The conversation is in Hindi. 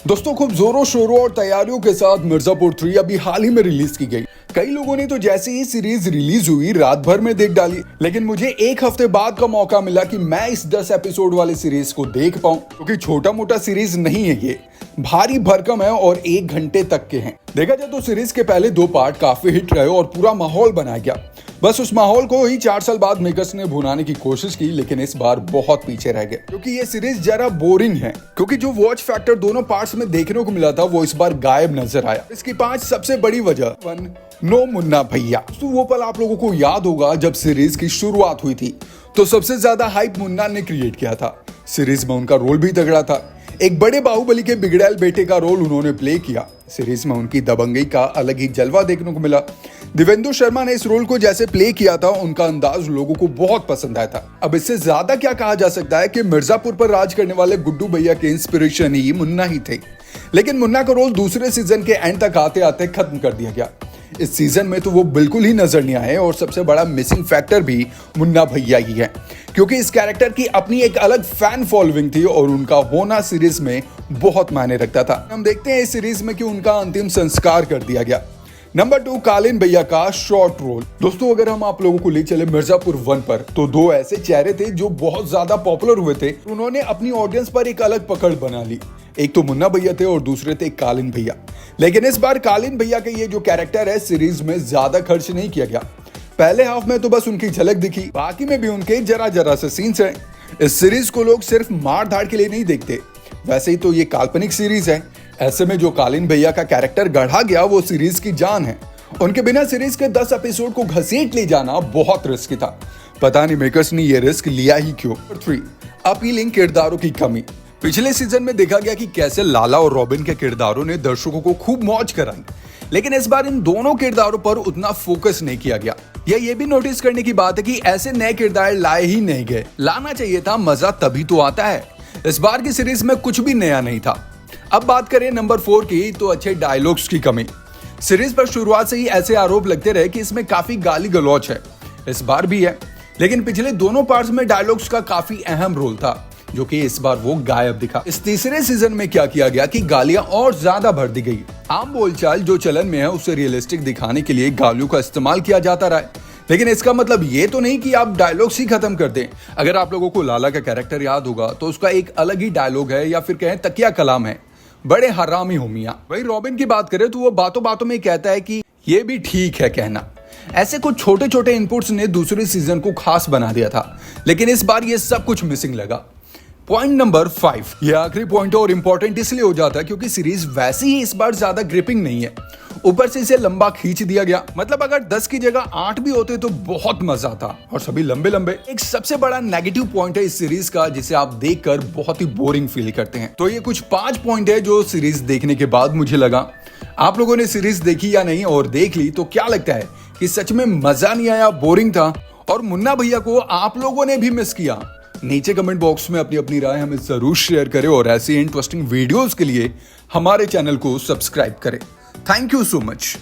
दोस्तों खूब जोरों शोरों और तैयारियों के साथ मिर्जापुर 3 अभी हाल ही में रिलीज की गई। कई लोगों ने तो जैसे ही सीरीज रिलीज हुई रात भर में देख डाली, लेकिन मुझे एक हफ्ते बाद का मौका मिला कि मैं इस 10 एपिसोड वाली सीरीज को देख पाऊं, क्योंकि छोटा मोटा सीरीज नहीं है ये, भारी भरकम है और 1 घंटे तक के हैं। देखा जाए तो सीरीज के पहले 2 पार्ट काफी हिट रहे और पूरा माहौल बनाया गया। बस उस माहौल को ही 4 साल बाद मेकर्स ने भुनाने की कोशिश की, लेकिन इस बार बहुत पीछे रह गए, क्योंकि ये सीरीज जरा बोरिंग है। क्योंकि जो वॉच फैक्टर दोनों पार्ट्स में देखने को मिला था वो इस बार गायब नजर आया। इसकी 5 सबसे बड़ी वजह। 1, नो मुन्ना भैया। तो वो पल आप लोगों को याद होगा जब सीरीज की शुरुआत हुई थी, तो सबसे ज्यादा हाइप मुन्ना ने क्रिएट किया था। सीरीज में उनका रोल भी तगड़ा था। एक बड़े बाहुबली के बिगड़ैल बेटे का रोल उन्होंने प्ले किया। सीरीज में उनकी दबंगई का अलग ही जलवा देखने को मिला। देवेंद्र शर्मा ने इस रोल को जैसे प्ले किया था, उनका अंदाज लोगों को बहुत पसंद आया था। अब इससे ज्यादा क्या कहा जा सकता है कि मिर्जापुर पर राज करने वाले गुड्डू भैया के इंस्पिरेशन ही मुन्ना ही थे। लेकिन मुन्ना का रोल दूसरे सीजन के एंड तक आते आते खत्म कर दिया गया। इस सीजन में तो वो बिल्कुल ही नजर नहीं आए और सबसे बड़ा मिसिंग फैक्टर भी मुन्ना भैया ही है, क्योंकि इस कैरेक्टर की अपनी एक अलग फैन फॉलोइंग थी और उनका होना सीरीज में बहुत मायने रखता था। हम देखते हैं इस सीरीज में कि उनका अंतिम संस्कार कर दिया गया। नंबर 2, कालीन भैया का शॉर्ट रोल। दोस्तों अगर हम आप लोगों को ले चले मिर्जापुर 1 पर, तो 2 ऐसे चेहरे थे जो बहुत ज्यादा पॉपुलर हुए थे। उन्होंने अपनी ऑडियंस पर एक अलग पकड़ बना ली। एक तो मुन्ना भैया थे और दूसरे थे कालीन भैया। लेकिन इस बार कालीन भैया के ये जो कैरेक्टर है सीरीज में ज्यादा खर्च नहीं किया गया। पहले हाफ में तो बस उनकी झलक दिखी, बाकी में भी उनके जरा जरा से सीन्स हैं। इस सीरीज को लोग सिर्फ मार धाड़ के लिए नहीं देखते, वैसे ही तो ये काल्पनिक सीरीज है। ऐसे में जो कालीन भैया का कैरेक्टर गढ़ा गया वो सीरीज की जान है। उनके बिना सीरीज के 10 एपिसोड को घसीट ले जाना बहुत रिस्की था। पता नहीं मेकर्स ने ये रिस्क लिया ही क्यों। 3, अपीलिंग किरदारों की कमी। पिछले सीजन में देखा गया कि कैसे लाला और रॉबिन के किरदारों ने दर्शकों को खूब मौज कराई, लेकिन इस बार इन दोनों किरदारों पर उतना फोकस नहीं किया गया। ये भी नोटिस करने की बात है कि ऐसे नए किरदार लाए ही नहीं गए। लाना चाहिए था, मजा तभी तो आता है। इस बार की सीरीज में कुछ भी नया नहीं था। अब बात करें नंबर 4 की, तो अच्छे डायलॉग्स की कमी। सीरीज पर शुरुआत से ही ऐसे आरोप लगते रहे कि इसमें काफी गाली गलौच है। इस बार भी है, लेकिन पिछले दोनों पार्ट्स में डायलॉग्स का काफी अहम रोल था, जो कि इस बार वो गायब दिखा। इस तीसरे सीजन में क्या किया गया कि गालियां और ज्यादा भर दी गई। आम बोलचाल जो चलन में है उसे रियलिस्टिक दिखाने के लिए गालियों का इस्तेमाल किया जाता रहा है, लेकिन इसका मतलब ये तो नहीं कि आप डायलॉग्स ही खत्म कर दें। अगर आप लोगों को लाला का कैरेक्टर याद होगा तो उसका एक अलग ही डायलॉग है, या फिर कहें तकिया कलाम है, बड़े हरामी हो मियां। वही रॉबिन की बात करें तो वो बातों बातों में कहता है कि ये भी ठीक है कहना। ऐसे कुछ छोटे छोटे इनपुट्स ने दूसरे सीजन को खास बना दिया था, लेकिन इस बार ये सब कुछ मिसिंग लगा। पॉइंट नंबर 5, ये आखिरी पॉइंट और इंपॉर्टेंट इसलिए हो जाता है क्योंकि सीरीज वैसे ही इस बार ज्यादा ग्रिपिंग नहीं है। ऊपर से इसे लंबा खींच दिया गया। मतलब अगर 10 की जगह 8 भी होते तो बहुत मजा आता, और सभी लंबे लंबे। एक सबसे बड़ा नेगेटिव पॉइंट है इस सीरीज का, जिसे आप देखकर बहुत ही बोरिंग फील करते हैं। तो ये कुछ 5 पॉइंट है जो सीरीज देखने के बाद मुझे लगा। आप लोगों ने सीरीज देखी या नहीं, और देख ली तो क्या लगता है कि सच में मजा नहीं आया, बोरिंग था, और मुन्ना भैया को आप लोगों ने भी मिस किया? नीचे कमेंट बॉक्स में अपनी अपनी राय हमें जरूर शेयर करें, और ऐसी इंटरेस्टिंग वीडियोस के लिए हमारे चैनल को सब्सक्राइब करें। Thank you so much.